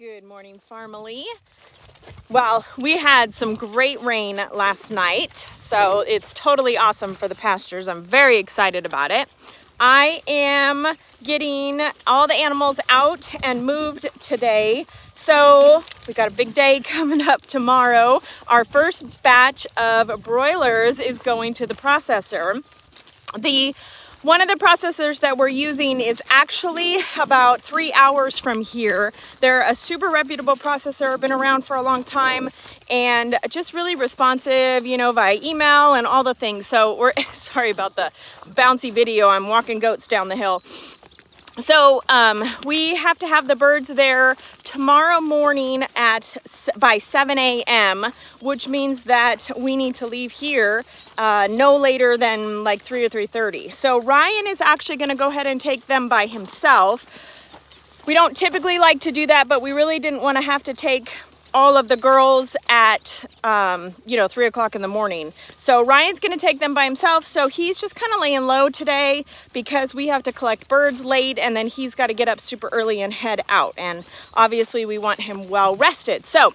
Good morning, family. Well, we had some great rain last night, so it's totally awesome for the pastures. I'm very excited about it. I am getting all the animals out and moved today. So we got a big day coming up tomorrow. Our first batch of broilers is going to the processor. One of the processors that we're using is actually about 3 hours from here. They're a super reputable processor, been around for a long time, and just really responsive, you know, via email and all the things. So we're, sorry about the bouncy video, I'm walking goats down the hill. So we have to have the birds there tomorrow morning by 7 a.m., which means that we need to leave here no later than like 3 or 3:30. So Ryan is actually going to go ahead and take them by himself. We don't typically like to do that, but we really didn't want to have to take all of the girls at 3 o'clock in the morning. So Ryan's gonna take them by himself, so he's just kind of laying low today because we have to collect birds late, and then he's got to get up super early and head out, and obviously we want him well rested. So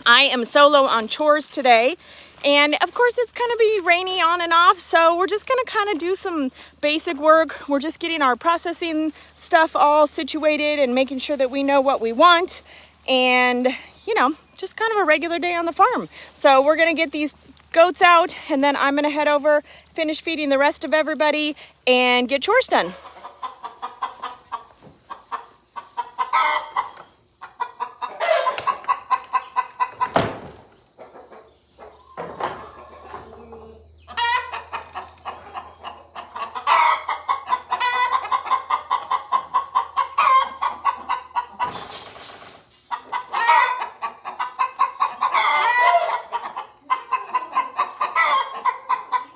I am solo on chores today, and of course it's gonna be rainy on and off, so we're just gonna kind of do some basic work. We're just getting our processing stuff all situated and making sure that we know what we want, and you know, just kind of a regular day on the farm. So we're gonna get these goats out, and then I'm gonna head over, finish feeding the rest of everybody, and get chores done.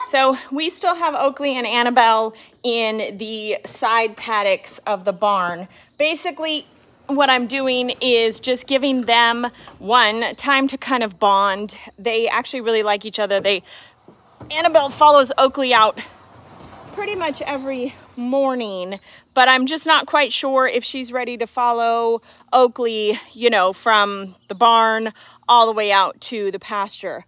So we still have Oakley and Annabelle in the side paddocks of the barn. Basically, what I'm doing is just giving them time to kind of bond. They actually really like each other. Annabelle follows Oakley out pretty much every morning, but I'm just not quite sure if she's ready to follow Oakley, you know, from the barn all the way out to the pasture.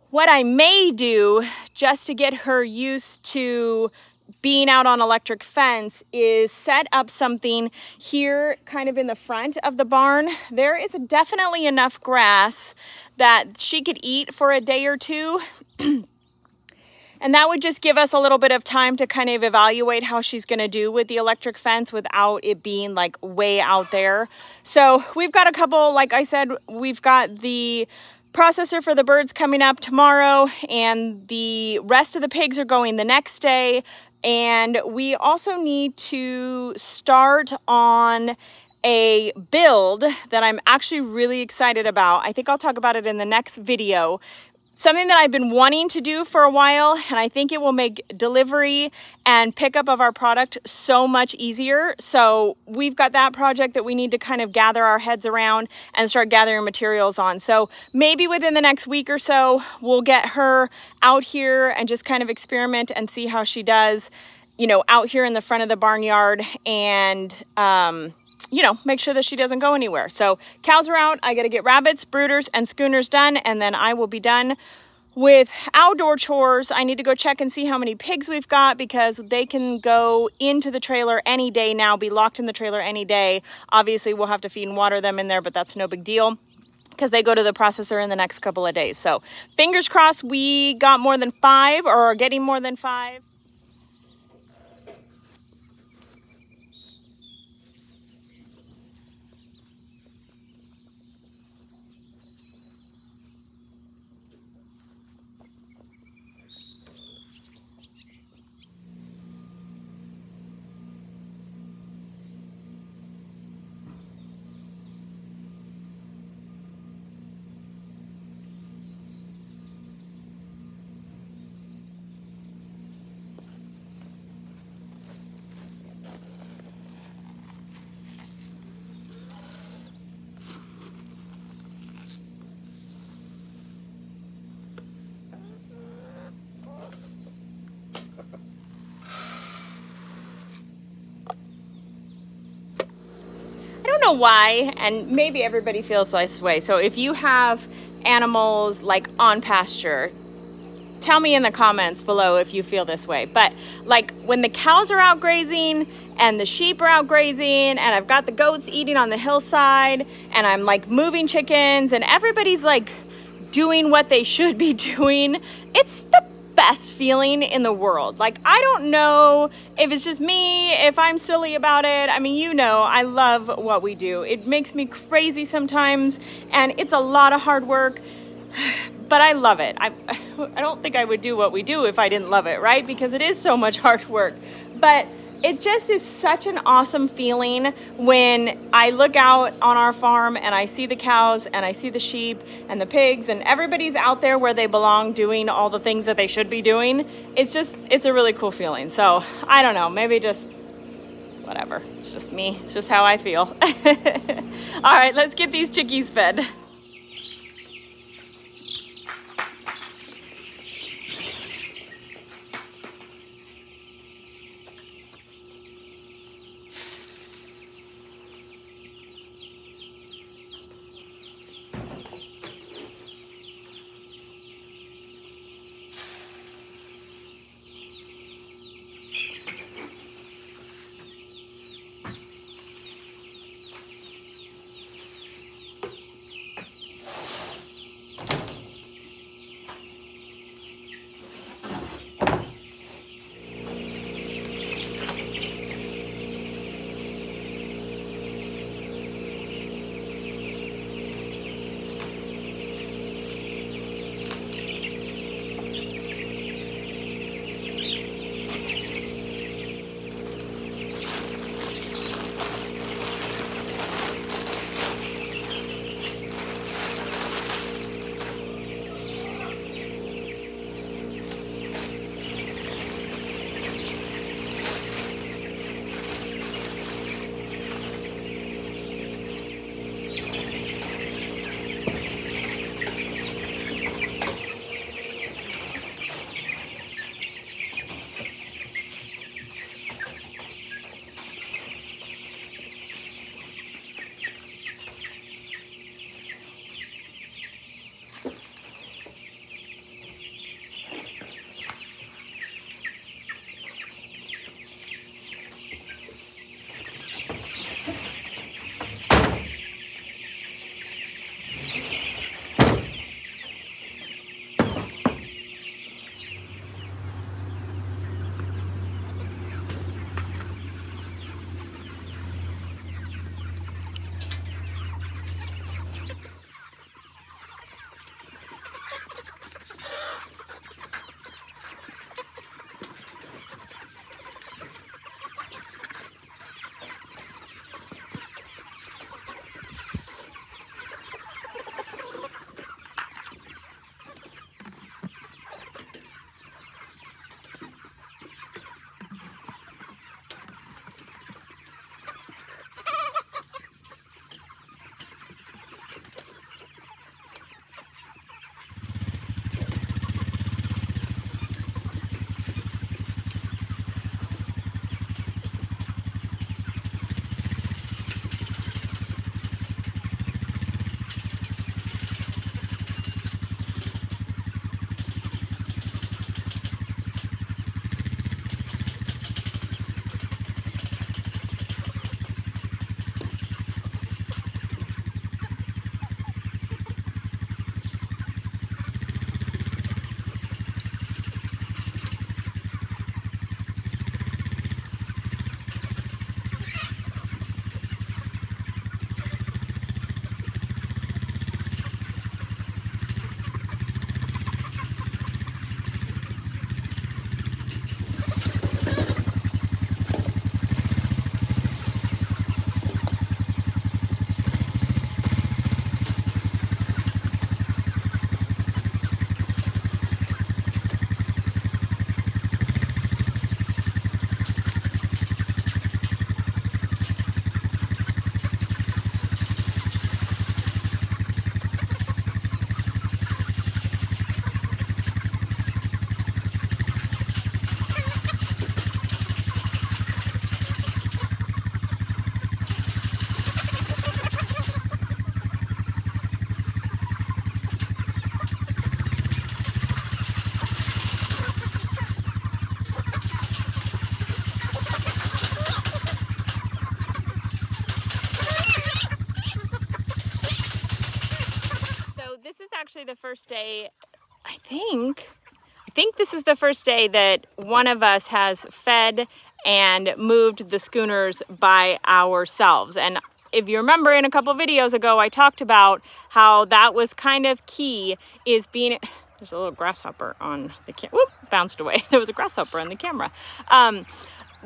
What I may do, just to get her used to being out on electric fence, is set up something here kind of in the front of the barn. There is definitely enough grass that she could eat for a day or two. And that would just give us a little bit of time to kind of evaluate how she's gonna do with the electric fence without it being like way out there. So we've got a couple, like I said, we've got the processor for the birds coming up tomorrow, and the rest of the pigs are going the next day. And we also need to start on a build that I'm actually really excited about. I think I'll talk about it in the next video. Something that I've been wanting to do for a while, and I think it will make delivery and pickup of our product so much easier. So we've got that project that we need to kind of gather our heads around and start gathering materials on. So maybe within the next week or so, we'll get her out here and just kind of experiment and see how she does, you know, out here in the front of the barnyard, and you know, make sure that she doesn't go anywhere. So cows are out. I got to get rabbits, brooders, and schooners done, and then I will be done with outdoor chores. I need to go check and see how many pigs we've got, because they can go into the trailer any day now, be locked in the trailer any day. Obviously, we'll have to feed and water them in there, but that's no big deal because they go to the processor in the next couple of days. So fingers crossed we got more than 5, or are getting more than 5. know why, and maybe everybody feels this way. So if you have animals like on pasture, tell me in the comments below if you feel this way. But like when the cows are out grazing and the sheep are out grazing and I've got the goats eating on the hillside and I'm like moving chickens and everybody's like doing what they should be doing, it's the best feeling in the world. Like, I don't know if it's just me, if I'm silly about it. I mean, you know, I love what we do. It makes me crazy sometimes and it's a lot of hard work, but I love it. I don't think I would do what we do if I didn't love it, right? Because it is so much hard work. But it just is such an awesome feeling when I look out on our farm and I see the cows and I see the sheep and the pigs and everybody's out there where they belong doing all the things that they should be doing. It's a really cool feeling. So I don't know, maybe just whatever. It's just me. It's just how I feel. All right, let's get these chickies fed. actually the first day, I think this is the first day that one of us has fed and moved the schooners by ourselves. And if you remember in a couple videos ago, I talked about how that was kind of key, is being, there's a little grasshopper on the camera, whoop, bounced away. There was a grasshopper on the camera.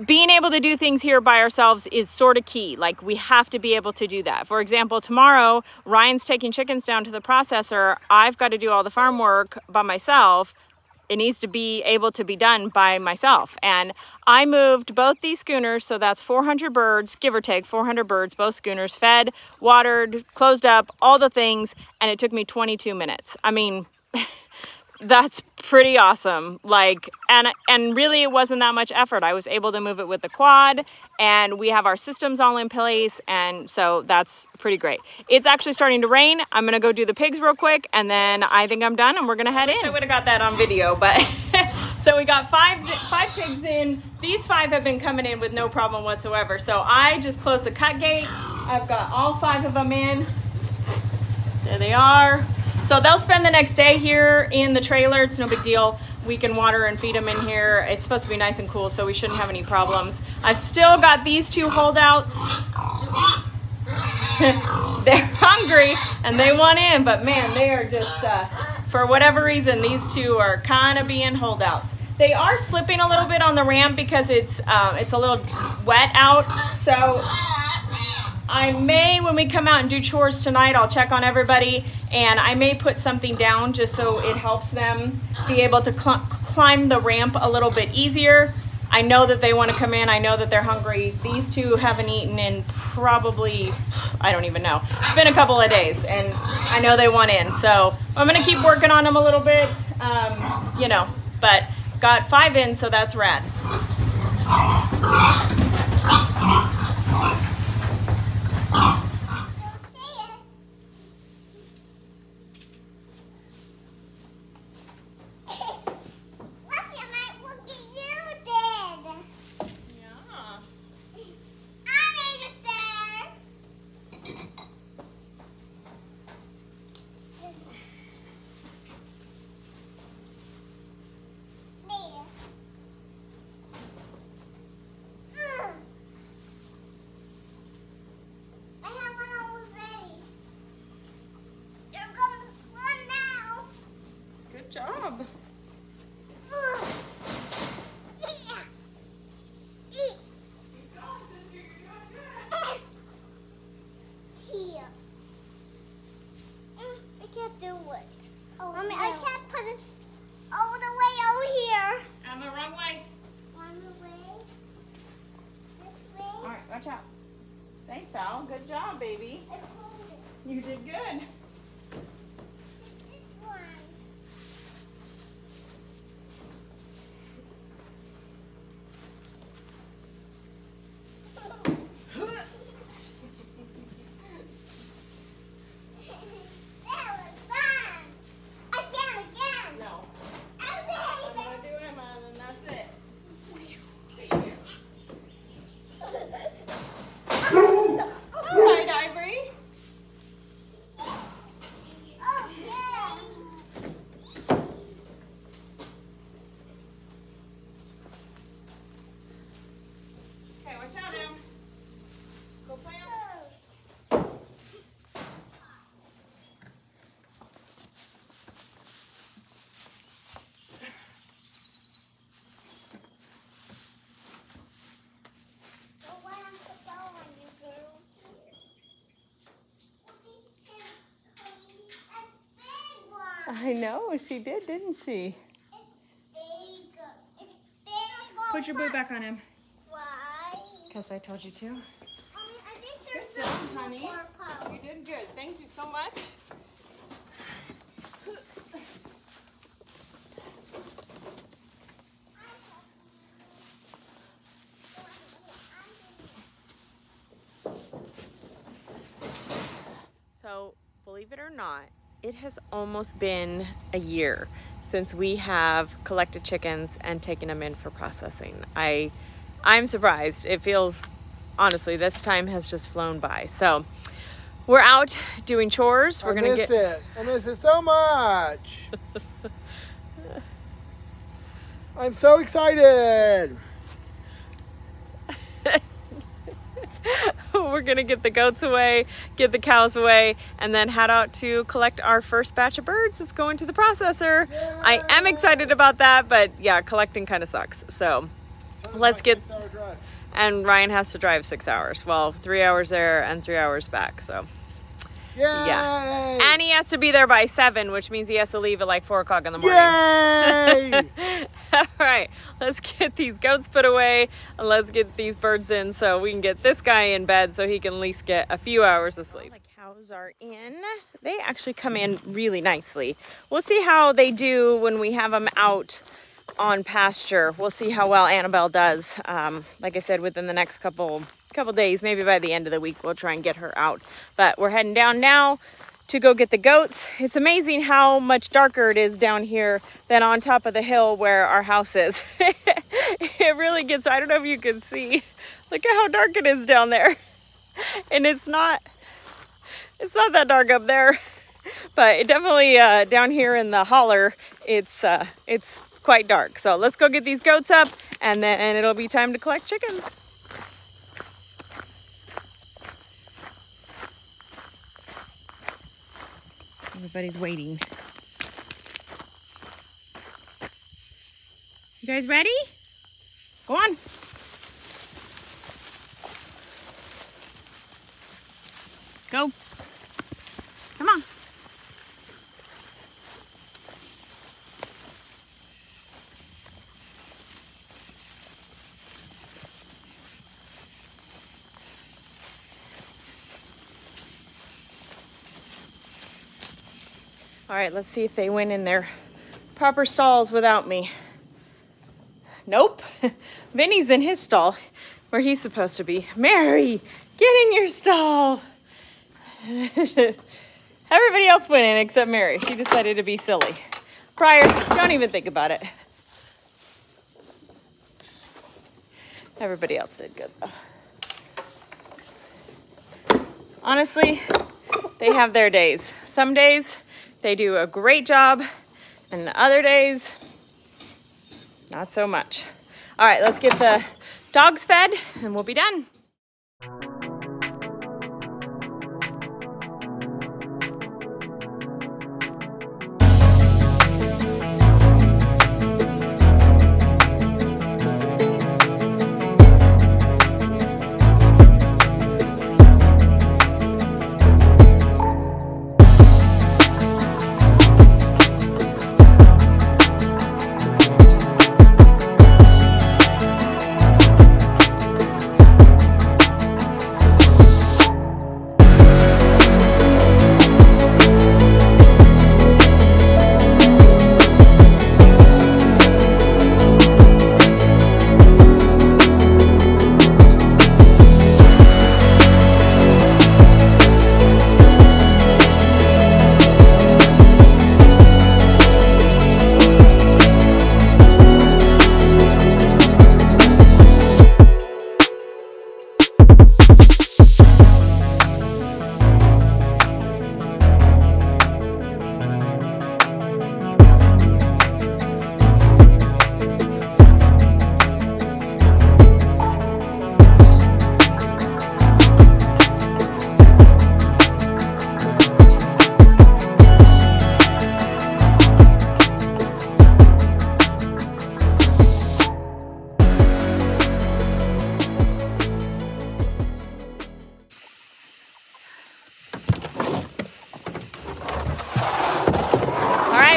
Being able to do things here by ourselves is sort of key. Like, we have to be able to do that. For example, tomorrow, Ryan's taking chickens down to the processor. I've got to do all the farm work by myself. It needs to be able to be done by myself. And I moved both these schooners, so that's 400 birds, give or take 400 birds, both schooners, fed, watered, closed up, all the things, and it took me 22 minutes. I mean, that's pretty awesome. Like, and really it wasn't that much effort. I was able to move it with the quad, and we have our systems all in place, and so that's pretty great. It's actually starting to rain. I'm gonna go do the pigs real quick, and then I think I'm done and we're gonna head in. I would have got that on video, but so we got five pigs in. These 5 have been coming in with no problem whatsoever. So I just closed the cut gate. I've got all 5 of them in. There they are. So they'll spend the next day here in the trailer. It's no big deal. We can water and feed them in here. It's supposed to be nice and cool, so we shouldn't have any problems. I've still got these 2 holdouts. They're hungry and they want in, but man, they are just, for whatever reason, these 2 are kind of being holdouts. They are slipping a little bit on the ramp because it's a little wet out. So I may, when we come out and do chores tonight, I'll check on everybody, and I may put something down just so it helps them be able to climb the ramp a little bit easier. I know that they want to come in. I know that they're hungry. These 2 haven't eaten in probably, I don't even know. It's been a couple of days, and I know they want in. So I'm going to keep working on them a little bit, you know, but got 5 in, so that's rad. Job. Here. I can't do it. Oh, Mommy, no. I can't put it all the way over here. On the wrong way. On the way. This way. All right, watch out. Thanks, Al. Good job, baby. I pulled it. You did good. I know, she did, didn't she? It's big. It's big. Put your boot back on him. Why? Because I told you to. I think there's good job, honey. You did good. Thank you so much. So, believe it or not, it has almost been a year since we have collected chickens and taken them in for processing. I'm surprised. It feels, honestly, this time has just flown by. So we're out doing chores. I miss it so much. I'm so excited. We're gonna get the goats away, get the cows away, and then head out to collect our first batch of birds. It's going to the processor. Yay! I am excited about that, but yeah, collecting kind of sucks. So let's get, and Ryan has to drive 6 hours. Well, 3 hours there and 3 hours back, so. Yay! Yeah. And he has to be there by 7, which means he has to leave at like 4 o'clock in the morning. Yay! All right, let's get these goats put away and let's get these birds in so we can get this guy in bed so he can at least get a few hours of sleep. The cows are in. They actually come in really nicely. We'll see how they do when we have them out on pasture. We'll see how well Annabelle does. Like I said, within the next couple days, maybe by the end of the week, we'll try and get her out. But we're heading down now to go get the goats. It's amazing how much darker it is down here than on top of the hill where our house is. It really gets, I don't know if you can see, look at how dark it is down there. And it's not that dark up there, but it definitely down here in the holler, it's quite dark. So let's go get these goats up and then it'll be time to collect chickens. Everybody's waiting. You guys ready? Go on. Go. Come on. All right, let's see if they went in their proper stalls without me. Nope. Vinny's in his stall where he's supposed to be. Mary, get in your stall. Everybody else went in except Mary. She decided to be silly. Pryor, don't even think about it. Everybody else did good though. Honestly, they have their days. Some days, they do a great job, and other days, not so much. All right, let's get the dogs fed, and we'll be done.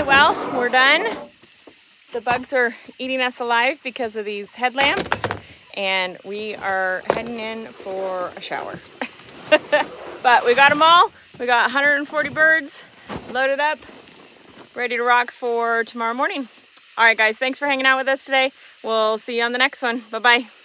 Well, we're done. The bugs are eating us alive because of these headlamps, and we are heading in for a shower. But we got them all. We got 140 birds loaded up, ready to rock for tomorrow morning. All right, guys, thanks for hanging out with us today. We'll see you on the next one. Bye-bye.